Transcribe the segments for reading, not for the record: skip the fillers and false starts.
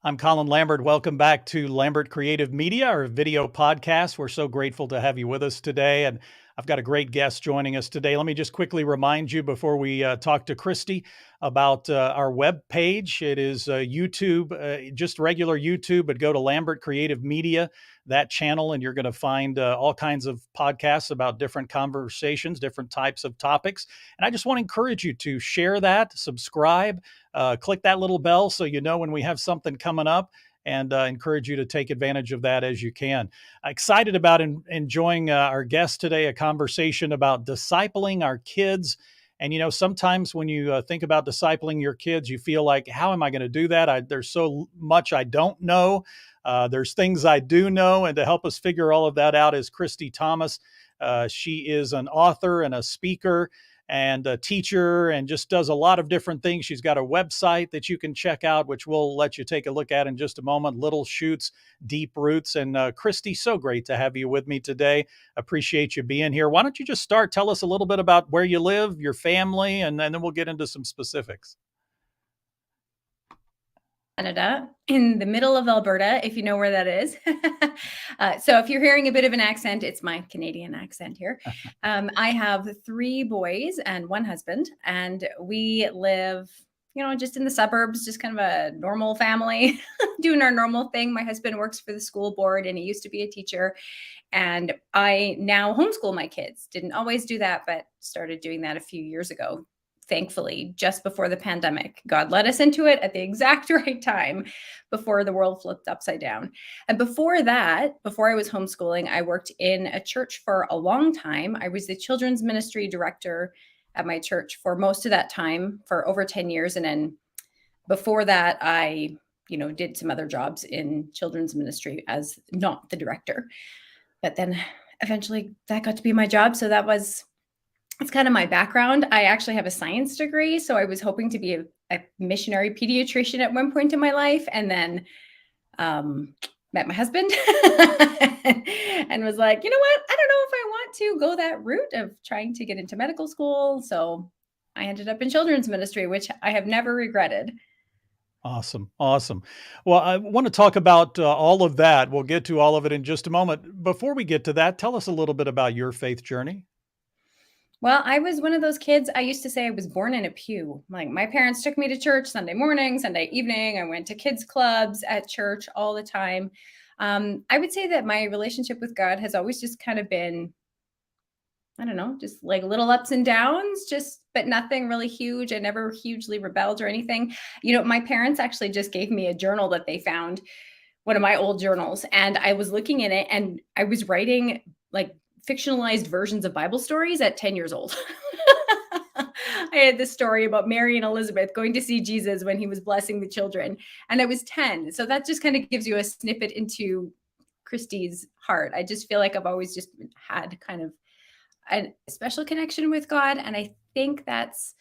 I'm Colin Lambert. Welcome back to Lambert Creative Media, our video podcast. We're so grateful to have you with us today. And I've got a great guest joining us today. Let me just quickly remind you before we talk to Christie about our web page. It is YouTube, just regular YouTube, but go to Lambert Creative Media, that channel, and you're going to find all kinds of podcasts about different conversations, different types of topics. And I just want to encourage you to share that, subscribe, click that little bell so you know when we have something coming up, and encourage you to take advantage of that as you can. Excited about enjoying our guest today, a conversation about discipling our kids. And, sometimes when you think about discipling your kids, you feel like, how am I going to do that? There's so much I don't know. There's things I do know. And to help us figure all of that out is Christie Thomas. She is an author and a speaker and a teacher, and just does a lot of different things. She's got a website that you can check out, which we'll let you take a look at in just a moment. Little Shoots, Deep Roots. And Christie, so great to have you with me today. Appreciate you being here. Why don't you just start? Tell us a little bit about where you live, your family, and then we'll get into some specifics. Canada, in the middle of Alberta, if you know where that is. So if you're hearing a bit of an accent, it's my Canadian accent here. I have 3 boys and 1 husband, and we live, just in the suburbs, just kind of a normal family, doing our normal thing. My husband works for the school board, and he used to be a teacher. And I now homeschool my kids. Didn't always do that, but started doing that a few years ago. Thankfully, just before the pandemic. God led us into it at the exact right time before the world flipped upside down. And before that, before I was homeschooling, I worked in a church for a long time. I was the children's ministry director at my church for most of that time, for over 10 years. And then before that, I, did some other jobs in children's ministry as not the director. But then eventually that got to be my job. So it's kind of my background. I actually have a science degree, so I was hoping to be a missionary pediatrician at one point in my life, and then met my husband and was like, you know what? I don't know if I want to go that route of trying to get into medical school. So I ended up in children's ministry, which I have never regretted. Awesome. Awesome. Well, I want to talk about all of that. We'll get to all of it in just a moment. Before we get to that, tell us a little bit about your faith journey. Well, I was one of those kids. I used to say I was born in a pew. Like, my parents took me to church Sunday morning, Sunday evening. I went to kids clubs at church all the time. I would say that my relationship with God has always just kind of been, I don't know, just like little ups and downs, but nothing really huge. I never hugely rebelled or anything. My parents actually just gave me a journal that they found, one of my old journals, and I was looking in it, and I was writing like fictionalized versions of Bible stories at 10 years old. I had this story about Mary and Elizabeth going to see Jesus when he was blessing the children, and I was 10. So that just kind of gives you a snippet into Christie's heart. I just feel like I've always just had kind of a special connection with God, and I think that's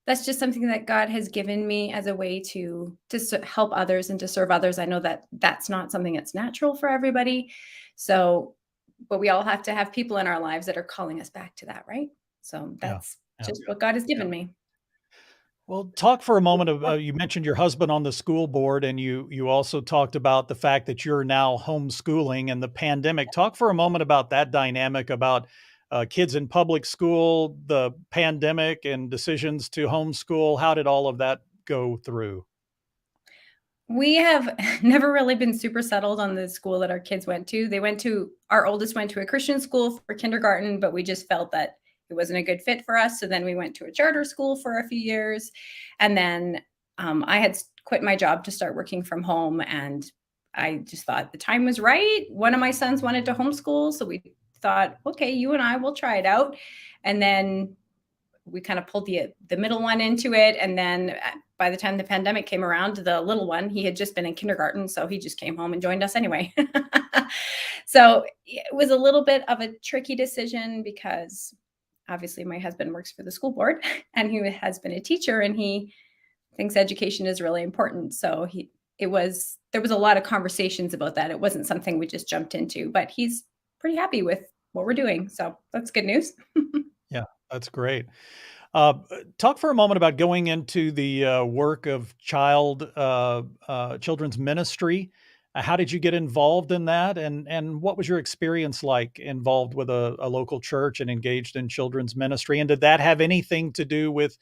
just something that God has given me as a way to help others and to serve others. I know that that's not something that's natural for everybody. But we all have to have people in our lives that are calling us back to that, right? So that's just what God has given me. Well, talk for a moment of, you mentioned your husband on the school board, and you also talked about the fact that you're now homeschooling and the pandemic. Talk for a moment about that dynamic, about kids in public school, the pandemic, and decisions to homeschool. How did all of that go through? We have never really been super settled on the school that our kids went to. Our oldest went to a Christian school for kindergarten, but we just felt that it wasn't a good fit for us. So then we went to a charter school for a few years. And then I had quit my job to start working from home. And I just thought the time was right. One of my sons wanted to homeschool. So we thought, okay, you and I will try it out. And then we kind of pulled the middle one into it. And then by the time the pandemic came around, the little one, he had just been in kindergarten. So he just came home and joined us anyway. So it was a little bit of a tricky decision because obviously my husband works for the school board and he has been a teacher and he thinks education is really important. So there was a lot of conversations about that. It wasn't something we just jumped into, but he's pretty happy with what we're doing. So that's good news. Yeah, that's great. Talk for a moment about going into the work of children's ministry. How did you get involved in that, and what was your experience like involved with a local church and engaged in children's ministry? And did that have anything to do with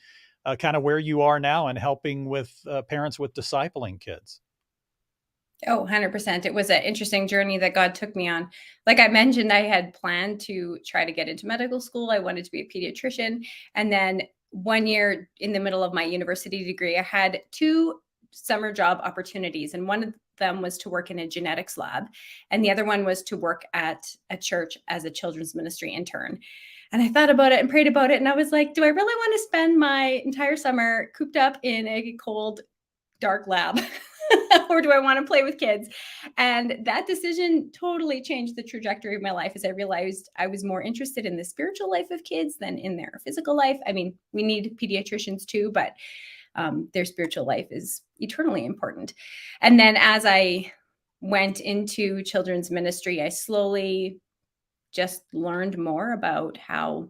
kind of where you are now and helping with parents with discipling kids? Oh, 100%. It was an interesting journey that God took me on. Like I mentioned, I had planned to try to get into medical school. I wanted to be a pediatrician. And then 1 year in the middle of my university degree, I had two summer job opportunities. And one of them was to work in a genetics lab, and the other one was to work at a church as a children's ministry intern. And I thought about it and prayed about it. And I was like, do I really want to spend my entire summer cooped up in a cold, dark lab? Or do I want to play with kids? And that decision totally changed the trajectory of my life as I realized I was more interested in the spiritual life of kids than in their physical life. I mean, we need pediatricians too, but their spiritual life is eternally important. And then as I went into children's ministry, I slowly just learned more about how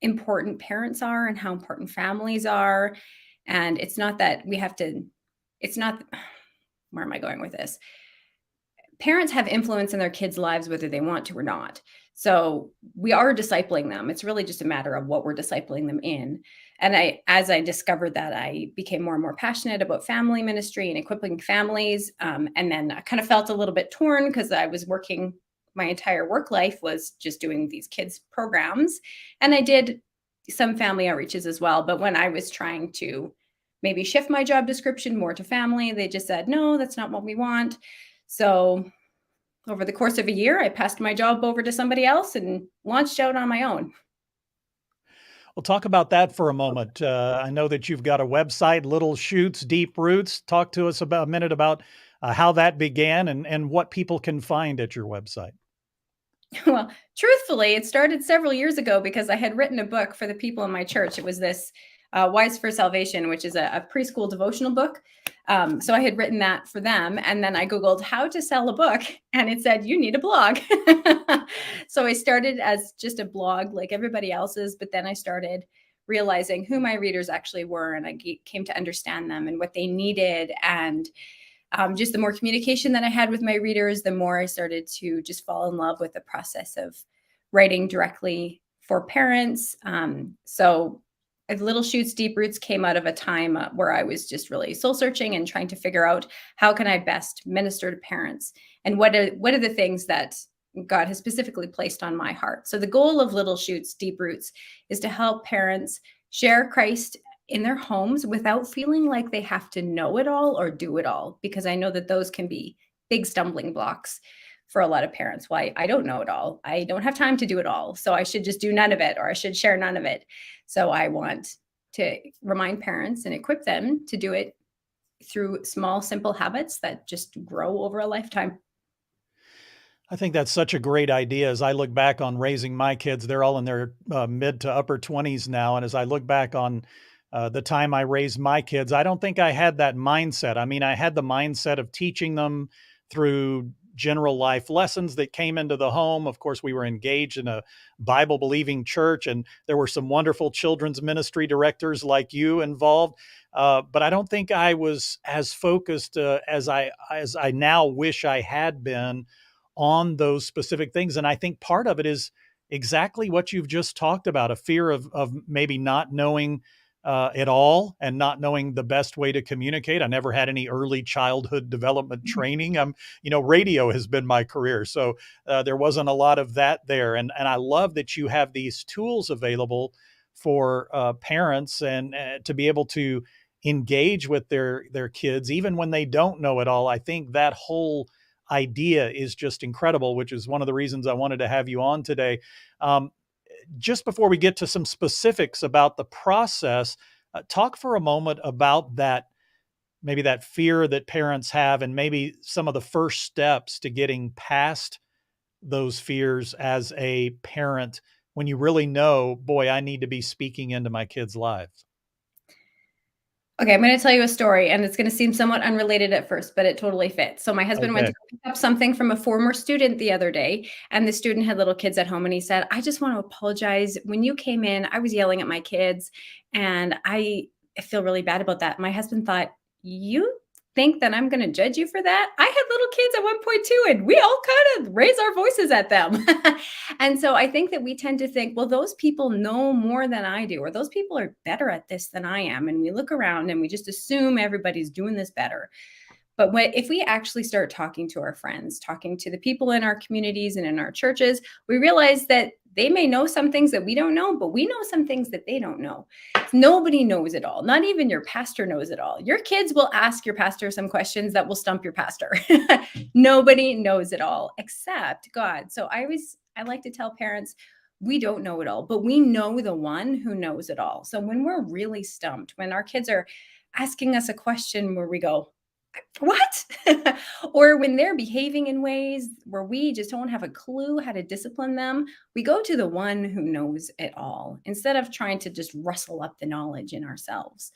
important parents are and how important families are. And it's not that we have to, it's not, where am I going with this? Parents have influence in their kids' lives whether they want to or not. So we are discipling them. It's really just a matter of what we're discipling them in. And as I discovered that, I became more and more passionate about family ministry and equipping families. And then I kind of felt a little bit torn because I was working, my entire work life was just doing these kids programs. And I did some family outreaches as well. But when I was trying to maybe shift my job description more to family, they just said, no, that's not what we want. So over the course of a year, I passed my job over to somebody else and launched out on my own. Well, talk about that for a moment. I know that you've got a website, Little Shoots, Deep Roots. Talk to us about a minute about how that began and what people can find at your website. Well, truthfully, it started several years ago because I had written a book for the people in my church. It was this Wise for Salvation, which is a preschool devotional book. So I had written that for them. And then I Googled how to sell a book, and it said, you need a blog. So I started as just a blog like everybody else's, but then I started realizing who my readers actually were, and I came to understand them and what they needed. And just the more communication that I had with my readers, the more I started to just fall in love with the process of writing directly for parents. So Little Shoots, Deep Roots came out of a time where I was just really soul searching and trying to figure out how can I best minister to parents, and what are the things that God has specifically placed on my heart. So the goal of Little Shoots, Deep Roots is to help parents share Christ in their homes without feeling like they have to know it all or do it all, because I know that those can be big stumbling blocks for a lot of parents. Why? I don't know it all. I don't have time to do it all. So I should just do none of it, or I should share none of it. So I want to remind parents and equip them to do it through small, simple habits that just grow over a lifetime. I think that's such a great idea. As I look back on raising my kids, they're all in their mid to upper 20s now. And as I look back on the time I raised my kids, I don't think I had that mindset. I mean, I had the mindset of teaching them through general life lessons that came into the home. Of course, we were engaged in a Bible believing church, and there were some wonderful children's ministry directors like you involved. But I don't think I was as focused as I now wish I had been on those specific things. And I think part of it is exactly what you've just talked about, a fear of maybe not knowing it all and not knowing the best way to communicate. I never had any early childhood development training. Radio has been my career. So there wasn't a lot of that there. And I love that you have these tools available for parents and to be able to engage with their kids, even when they don't know it all. I think that whole idea is just incredible, which is one of the reasons I wanted to have you on today. Um, just before we get to some specifics about the process, talk for a moment about that, maybe that fear that parents have, and maybe some of the first steps to getting past those fears as a parent when you really know, boy, I need to be speaking into my kids' lives. Okay, I'm going to tell you a story, and it's going to seem somewhat unrelated at first, but it totally fits. So my husband went to Okay. go pick up something from a former student the other day, and the student had little kids at home, and he said, "I just want to apologize. When you came in, I was yelling at my kids, and I feel really bad about that." My husband thought, "You think that I'm going to judge you for that? I had little kids at one point too, and we all kind of raise our voices at them." And so I think that we tend to think, well, those people know more than I do, or those people are better at this than I am. And we look around and we just assume everybody's doing this better. But if we actually start talking to our friends, talking to the people in our communities and in our churches, we realize that they may know some things that we don't know, but we know some things that they don't know. Nobody knows it all. Not even your pastor knows it all. Your kids will ask your pastor some questions that will stump your pastor. Nobody knows it all except God. So I like to tell parents, we don't know it all, but we know the one who knows it all. So when we're really stumped, when our kids are asking us a question where we go, what? Or when they're behaving in ways where we just don't have a clue how to discipline them, we go to the one who knows it all instead of trying to just rustle up the knowledge in ourselves.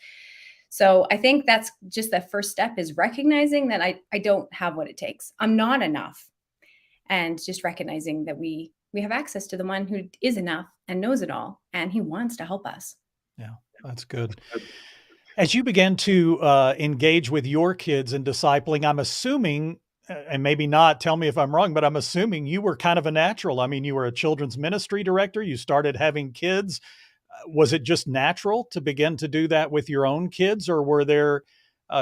So I think that's just the first step, is recognizing that I don't have what it takes. I'm not enough. And just recognizing that we have access to the one who is enough and knows it all, and he wants to help us. Yeah, that's good. As you began to engage with your kids in discipling, I'm assuming, and maybe not, tell me if I'm wrong, but I'm assuming you were kind of a natural. I mean, you were a children's ministry director, you started having kids. Was it just natural to begin to do that with your own kids, or were there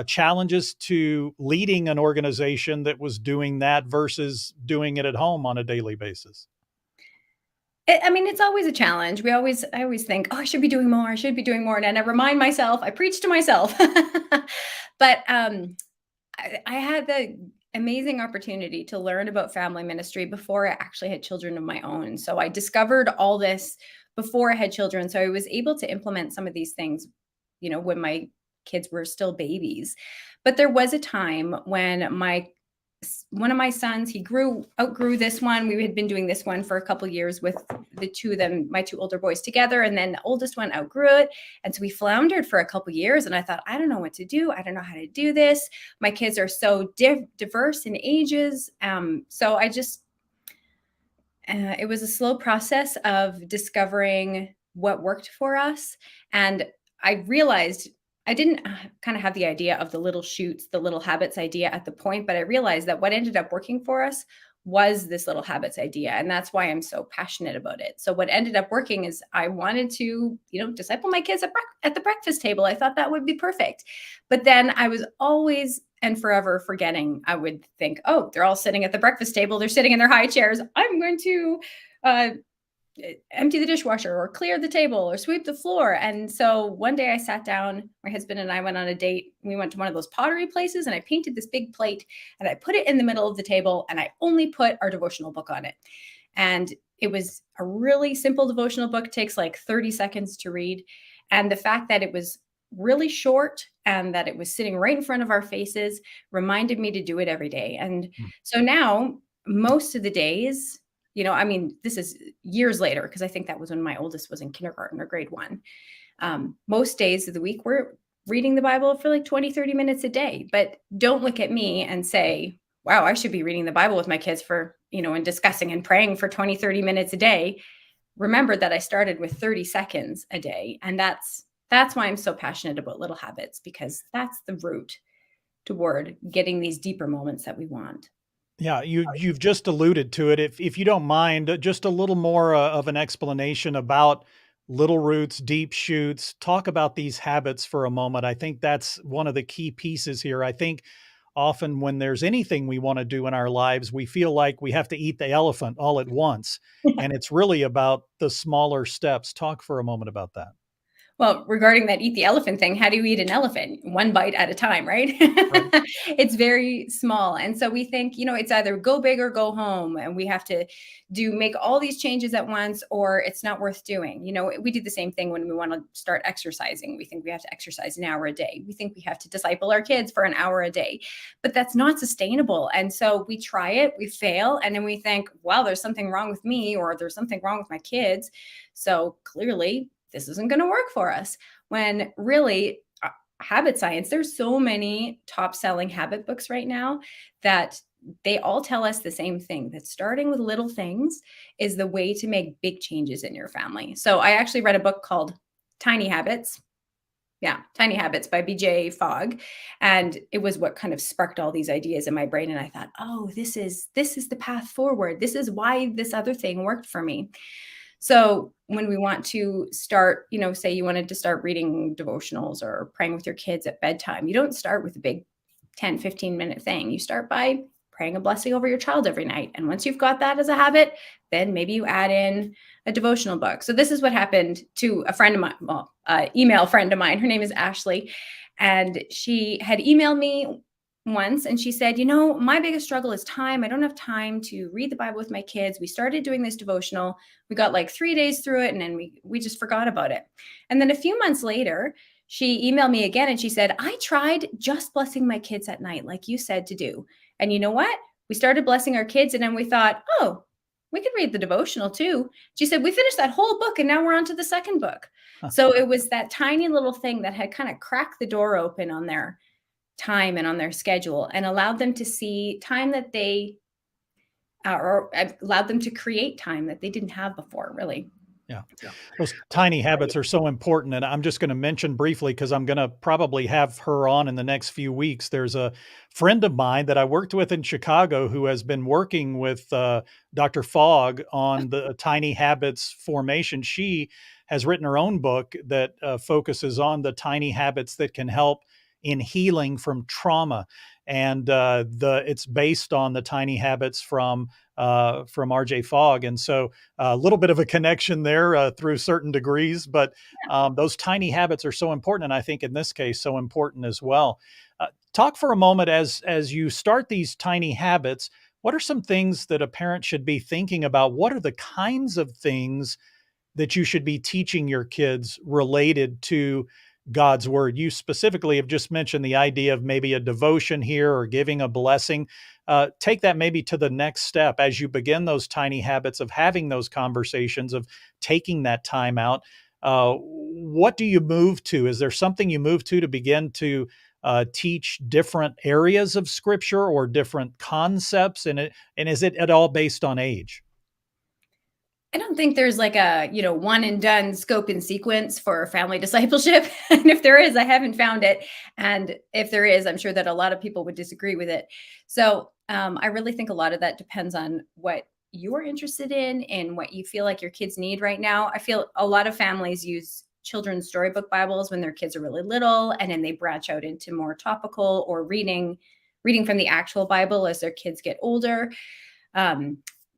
challenges to leading an organization that was doing that versus doing it at home on a daily basis? I mean, it's always a challenge. I always think, oh, I should be doing more. I should be doing more. And then I remind myself, I preach to myself. But I had the amazing opportunity to learn about family ministry before I actually had children of my own. So I discovered all this before I had children. So I was able to implement some of these things, when my kids were still babies. But there was a time when one of my sons, he outgrew this one. We had been doing this one for a couple years with the two of them, my two older boys together, and then the oldest one outgrew it. And so we floundered for a couple years, and I thought, I don't know what to do. I don't know how to do this. My kids are so diverse in ages. So I just it was a slow process of discovering what worked for us. And I realized I didn't kind of have the idea of the little shoots, the little habits idea at the point, but I realized that what ended up working for us was this little habits idea. And that's why I'm so passionate about it. So what ended up working is I wanted to, disciple my kids at the breakfast table. I thought that would be perfect. But then I was always and forever forgetting. I would think, oh, they're all sitting at the breakfast table. They're sitting in their high chairs. I'm going to uh, empty the dishwasher or clear the table or sweep the floor. And so one day I sat down, my husband and I went on a date. We went to one of those pottery places, and I painted this big plate and I put it in the middle of the table, and I only put our devotional book on it. And it was a really simple devotional book, takes like 30 seconds to read. And the fact that it was really short and that it was sitting right in front of our faces reminded me to do it every day. And Mm. so now, most of the days, I mean, this is years later, because I think that was when my oldest was in kindergarten or grade one. Most days of the week, we're reading the Bible for like 20, 30 minutes a day. But don't look at me and say, wow, I should be reading the Bible with my kids for, and discussing and praying for 20, 30 minutes a day. Remember that I started with 30 seconds a day. And that's why I'm so passionate about little habits, because that's the route toward getting these deeper moments that we want. Yeah, you've just alluded to it. If you don't mind, just a little more of an explanation about little roots, deep shoots. Talk about these habits for a moment. I think that's one of the key pieces here. I think often when there's anything we want to do in our lives, we feel like we have to eat the elephant all at once, and it's really about the smaller steps. Talk for a moment about that. Well, regarding that eat the elephant thing, how do you eat an elephant? One bite at a time, right? Right. It's very small. And so we think, it's either go big or go home. And we have to make all these changes at once, or it's not worth doing. We do the same thing when we want to start exercising. We think we have to exercise an hour a day. We think we have to disciple our kids for an hour a day, but that's not sustainable. And so we try it, we fail, and then we think, well, there's something wrong with me, or there's something wrong with my kids. So clearly, this isn't going to work for us. When really, habit science. There's so many top selling habit books right now that they all tell us the same thing, that starting with little things is the way to make big changes in your family. So I actually read a book called Tiny Habits. Yeah, Tiny Habits by BJ Fogg. And it was what kind of sparked all these ideas in my brain. And I thought, oh, this is the path forward. This is why this other thing worked for me. So when we want to start, say you wanted to start reading devotionals or praying with your kids at bedtime, you don't start with a big 10, 15-minute thing. You start by praying a blessing over your child every night. And once you've got that as a habit, then maybe you add in a devotional book. So this is what happened to a friend of mine, email friend of mine. Her name is Ashley. And she had emailed me once and she said, my biggest struggle is time. I don't have time to read the Bible with my kids. We started doing this devotional. We got like 3 days through it and then we just forgot about it. And then a few months later, she emailed me again and she said, I tried just blessing my kids at night, like you said to do. And you know what? We started blessing our kids and then we thought, oh, we could read the devotional too. She said, we finished that whole book and now we're on to the second book. So it was that tiny little thing that had kind of cracked the door open on their time and on their schedule and allowed them to see time that they, or allowed them to create time that they didn't have before, really. Yeah. Those tiny habits are so important. And I'm just going to mention briefly, because I'm going to probably have her on in the next few weeks. There's a friend of mine that I worked with in Chicago who has been working with Dr. Fogg on the tiny habits formation. She has written her own book that focuses on the tiny habits that can help in healing from trauma. And it's based on the tiny habits from R.J. Fogg. And so a little bit of a connection there through certain degrees, but those tiny habits are so important. And I think in this case, so important as well. Talk for a moment as you start these tiny habits. What are some things that a parent should be thinking about? What are the kinds of things that you should be teaching your kids related to God's word? You specifically have just mentioned the idea of maybe a devotion here or giving a blessing. Take that maybe to the next step as you begin those tiny habits of having those conversations, of taking that time out. What do you move to? Is there something you move to begin to teach different areas of scripture or different concepts? And is it at all based on age? I don't think there's like a, one and done scope and sequence for family discipleship. And if there is, I haven't found it. And if there is, I'm sure that a lot of people would disagree with it. So I really think a lot of that depends on what you are interested in and what you feel like your kids need right now. I feel a lot of families use children's storybook Bibles when their kids are really little, and then they branch out into more topical or reading from the actual Bible as their kids get older.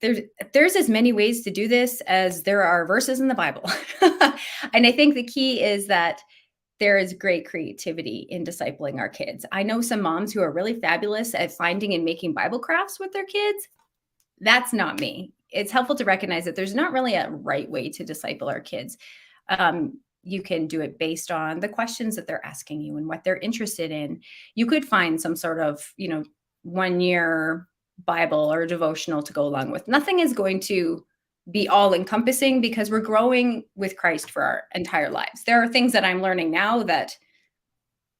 There's as many ways to do this as there are verses in the Bible. And I think the key is that there is great creativity in discipling our kids. I know some moms who are really fabulous at finding and making Bible crafts with their kids. That's not me. It's helpful to recognize that there's not really a right way to disciple our kids. You can do it based on the questions that they're asking you and what they're interested in. You could find some sort of, 1-year Bible or devotional to go along with. Nothing is going to be all encompassing because we're growing with Christ for our entire lives. There are things that I'm learning now that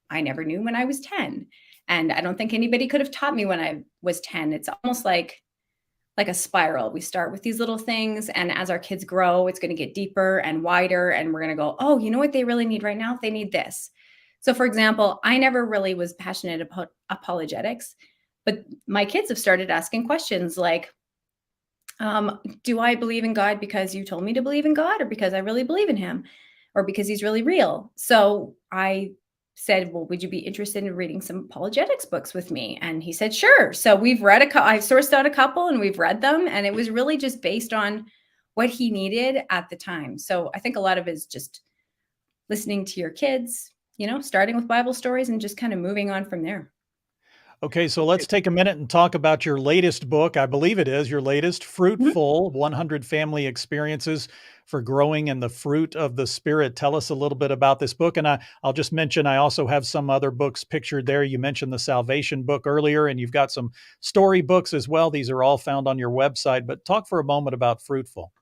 I never knew when I was 10. And I don't think anybody could have taught me when I was 10. It's almost like a spiral. We start with these little things, and as our kids grow, it's going to get deeper and wider. And we're going to go, oh, you know what they really need right now? They need this. So for example, I never really was passionate about apologetics, but my kids have started asking questions like, do I believe in God because you told me to believe in God, or because I really believe in him, or because he's really real? So I said, well, would you be interested in reading some apologetics books with me? And he said, sure. So we've read I've sourced out a couple and we've read them. And it was really just based on what he needed at the time. So I think a lot of it is just listening to your kids, starting with Bible stories and just kind of moving on from there. Okay, so let's take a minute and talk about your latest book. I believe it is your latest, Fruitful: 100 Family Experiences for Growing in the Fruit of the Spirit. Tell us a little bit about this book. And I'll just mention, I also have some other books pictured there. You mentioned the Salvation book earlier, and you've got some story books as well. These are all found on your website, but talk for a moment about Fruitful.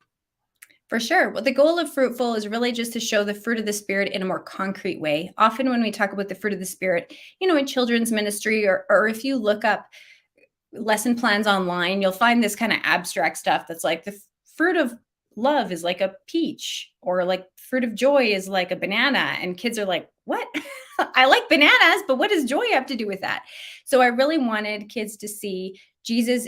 For sure. Well, the goal of Fruitful is really just to show the fruit of the Spirit in a more concrete way. Often, when we talk about the fruit of the Spirit, in children's ministry, or if you look up lesson plans online, you'll find this kind of abstract stuff that's like the fruit of love is like a peach, or like fruit of joy is like a banana. And kids are like, what? I like bananas, but what does joy have to do with that? So I really wanted kids to see Jesus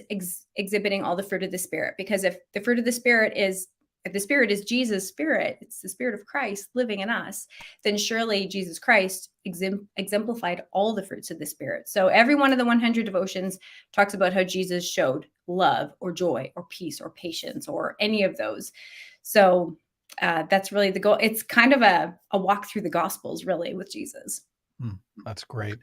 exhibiting all the fruit of the Spirit, because if the fruit of the Spirit is if the Spirit is Jesus' Spirit, it's the Spirit of Christ living in us, then surely Jesus Christ exemplified all the fruits of the Spirit. So every one of the 100 devotions talks about how Jesus showed love or joy or peace or patience or any of those. So that's really the goal. It's kind of a walk through the Gospels, really, with Jesus. That's great.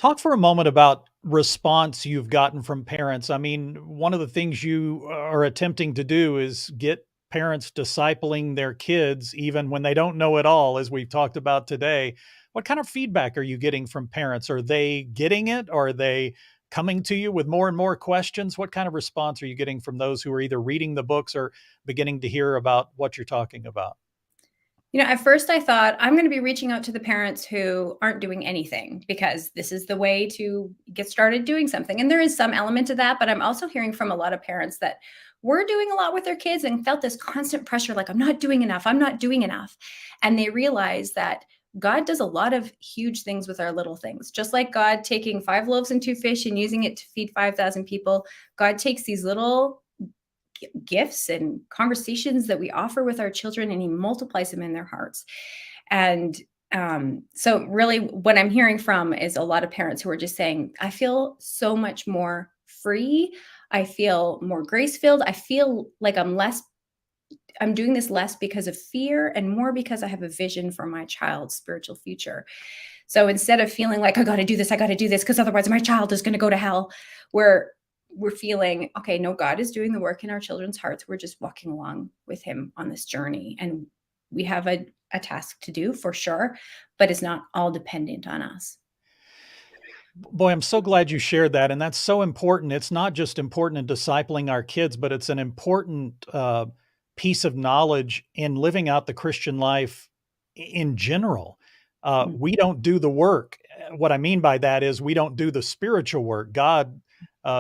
Talk for a moment about response you've gotten from parents. I mean, one of the things you are attempting to do is get parents discipling their kids, even when they don't know it all, as we've talked about today. What kind of feedback are you getting from parents? Are they getting it? Are they coming to you with more and more questions? What kind of response are you getting from those who are either reading the books or beginning to hear about what you're talking about? At first I thought I'm going to be reaching out to the parents who aren't doing anything, because this is the way to get started doing something. And there is some element of that, but I'm also hearing from a lot of parents that were doing a lot with their kids and felt this constant pressure, like, I'm not doing enough. I'm not doing enough. And they realize that God does a lot of huge things with our little things. Just like God taking 5 loaves and 2 fish and using it to feed 5,000 people, God takes these little gifts and conversations that we offer with our children, and he multiplies them in their hearts. And so really what I'm hearing from is a lot of parents who are just saying, I feel so much more free. I feel more grace filled. I feel like I'm doing this less because of fear and more because I have a vision for my child's spiritual future. So instead of feeling like I got to do this because otherwise my child is going to go to hell, we're feeling, okay, no, God is doing the work in our children's hearts. We're just walking along with him on this journey. And we have a task to do, for sure, but it's not all dependent on us. Boy, I'm so glad you shared that. And that's so important. It's not just important in discipling our kids, but it's an important piece of knowledge in living out the Christian life in general. We don't do the work. What I mean by that is we don't do the spiritual work. God,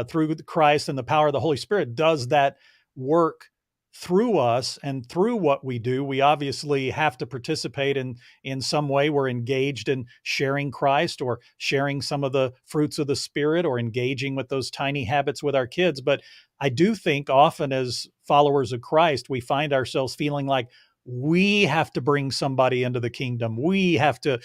through Christ and the power of the Holy Spirit, does that work through us and through what we do. We obviously have to participate in some way. We're engaged in sharing Christ or sharing some of the fruits of the Spirit or engaging with those tiny habits with our kids. But I do think often as followers of Christ, we find ourselves feeling like we have to bring somebody into the kingdom. We have to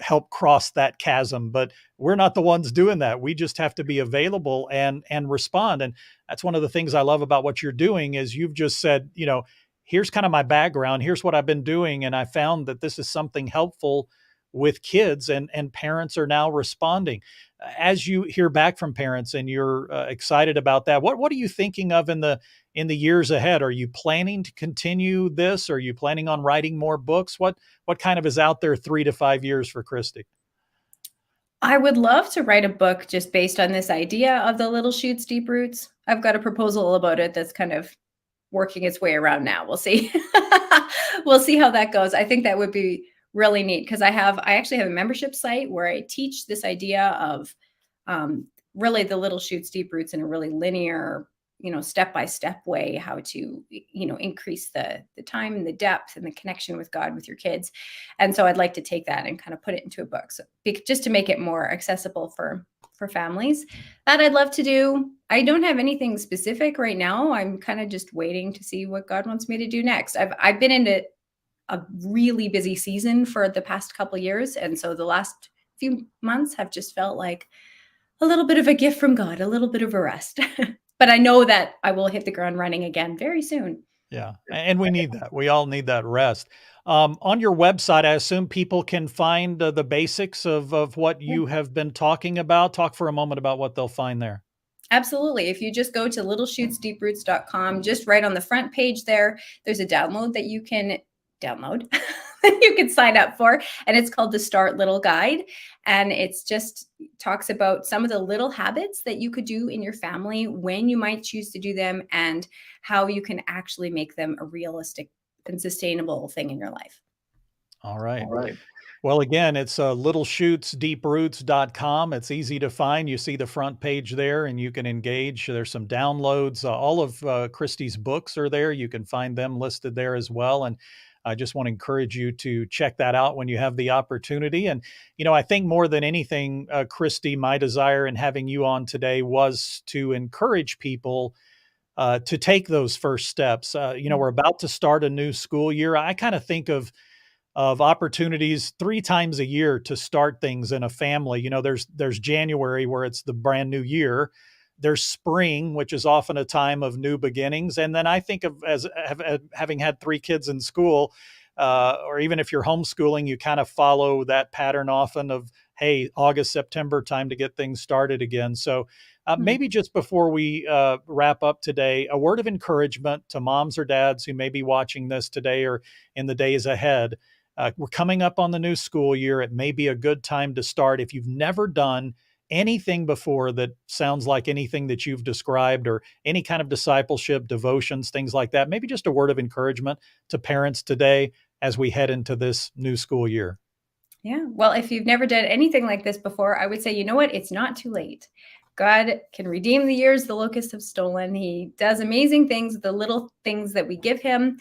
help cross that chasm, but we're not the ones doing that. We just have to be available and respond. And that's one of the things I love about what you're doing is you've just said, here's kind of my background. Here's what I've been doing. And I found that this is something helpful with kids, and parents are now responding. As you hear back from parents and you're excited about that, what are you thinking of in the years ahead? Are you planning to continue this? Are you planning on writing more books? What kind of is out there 3 to 5 years for Christie? I would love to write a book just based on this idea of the little shoots, deep roots. I've got a proposal about it that's kind of working its way around now. We'll see. We'll see how that goes. I think that would be really neat, because I actually have a membership site where I teach this idea of really the little shoots, deep roots in a really linear, step-by-step way, how to, increase the time and the depth and the connection with God with your kids. And so I'd like to take that and kind of put it into a book, so just to make it more accessible for families. That I'd love to do. I don't have anything specific right now. I'm kind of just waiting to see what God wants me to do next. I've been into a really busy season for the past couple of years, and so the last few months have just felt like a little bit of a gift from God, a little bit of a rest. But I know that I will hit the ground running again very soon. Yeah, and we need that. We all need that rest. On your website, I assume people can find the basics of what Yeah, you have been talking about. Talk for a moment about what they'll find there. absolutely. If you just go to littleshootsdeeproots.com, just right on the front page there's a download that you can download. you can sign up for. And it's called the Start Little Guide. And it's just talks about some of the little habits that you could do in your family, when you might choose to do them, and how you can actually make them a realistic and sustainable thing in your life. All right. All right. Well, again, it's littleshootsdeeproots.com. It's easy to find. You see the front page there and you can engage. There's some downloads. All of Christie's books are there. You can find them listed there as well. And I just want to encourage you to check that out when you have the opportunity. And, I think more than anything, Christie, my desire in having you on today was to encourage people to take those first steps. We're about to start a new school year. I kind of think of opportunities 3 times a year to start things in a family. There's January, where it's the brand new year. There's spring, which is often a time of new beginnings. And then I think of having had 3 kids in school, or even if you're homeschooling, you kind of follow that pattern often of, hey, August, September, time to get things started again. So maybe just before we wrap up today, a word of encouragement to moms or dads who may be watching this today or in the days ahead. We're coming up on the new school year. It may be a good time to start. If you've never done anything before that sounds like anything that you've described, or any kind of discipleship, devotions, things like that, maybe just a word of encouragement to parents today as we head into this new school year. Yeah. Well, if you've never done anything like this before, I would say, you know what? It's not too late. God can redeem the years the locusts have stolen. He does amazing things with the little things that we give him.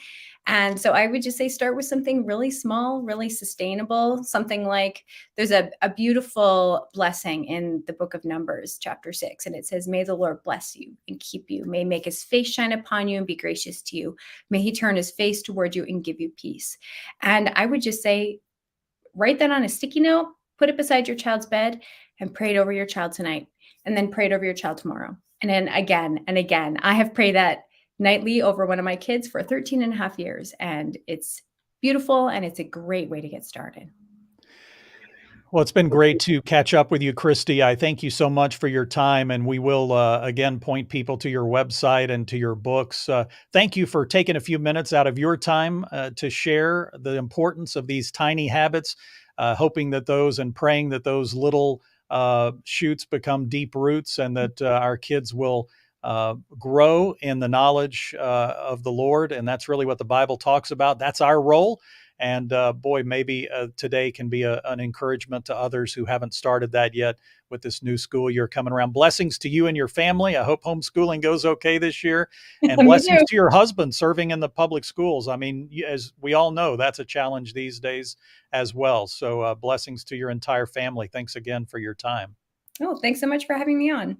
And so I would just say, start with something really small, really sustainable, something like, there's a beautiful blessing in the book of Numbers, chapter 6. And it says, may the Lord bless you and keep you. May he make his face shine upon you and be gracious to you. May he turn his face toward you and give you peace. And I would just say, write that on a sticky note, put it beside your child's bed, and pray it over your child tonight. And then pray it over your child tomorrow. And then again and again. I have prayed that nightly over one of my kids for 13 and a half years. And it's beautiful, and it's a great way to get started. Well, it's been great to catch up with you, Christie. I thank you so much for your time, and we will again point people to your website and to your books. Thank you for taking a few minutes out of your time to share the importance of these tiny habits, hoping that those and praying that those little shoots become deep roots, and that our kids will grow in the knowledge of the Lord. And that's really what the Bible talks about. That's our role. And boy, maybe today can be an encouragement to others who haven't started that yet with this new school year coming around. Blessings to you and your family. I hope homeschooling goes okay this year. And blessings to your husband serving in the public schools. I mean, as we all know, that's a challenge these days as well. So blessings to your entire family. Thanks again for your time. Oh, thanks so much for having me on.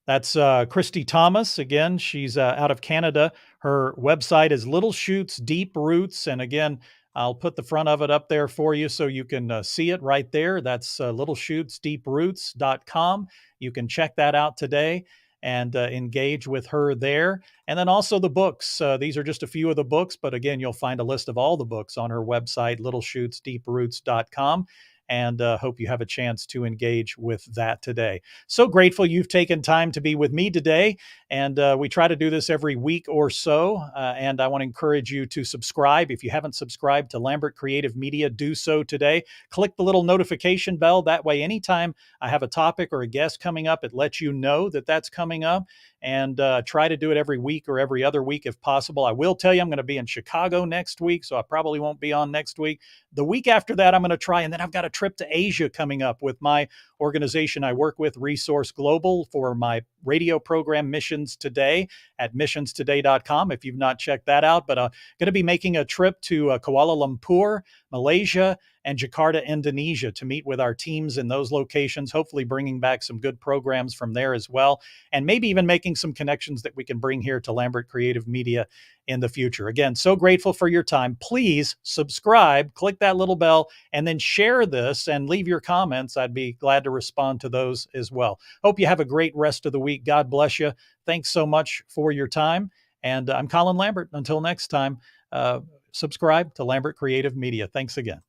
That's Christie Thomas. Again, she's out of Canada. Her website is Little Shoots Deep Roots. And again, I'll put the front of it up there for you so you can see it right there. That's littleshootsdeeproots.com. You can check that out today and engage with her there. And then also the books. These are just a few of the books, but again, you'll find a list of all the books on her website, littleshootsdeeproots.com. And hope you have a chance to engage with that today. So grateful you've taken time to be with me today. And we try to do this every week or so. And I want to encourage you to subscribe. If you haven't subscribed to Lambert Creative Media, do so today. Click the little notification bell. That way, anytime I have a topic or a guest coming up, it lets you know that that's coming up. And try to do it every week or every other week if possible. I will tell you, I'm going to be in Chicago next week, so I probably won't be on next week. The week after that, I'm going to try, and then I've got a trip to Asia coming up with my organization I work with, Resource Global, for my radio program Missions Today at missionstoday.com if you've not checked that out. But I'm going to be making a trip to Kuala Lumpur, Malaysia, and Jakarta, Indonesia, to meet with our teams in those locations, hopefully bringing back some good programs from there as well, and maybe even making some connections that we can bring here to Lambert Creative Media in the future. Again, so grateful for your time. Please subscribe, click that little bell, and then share this and leave your comments. I'd be glad to respond to those as well. Hope you have a great rest of the week. God bless you. Thanks so much for your time. And I'm Colin Lambert. Until next time, subscribe to Lambert Creative Media. Thanks again.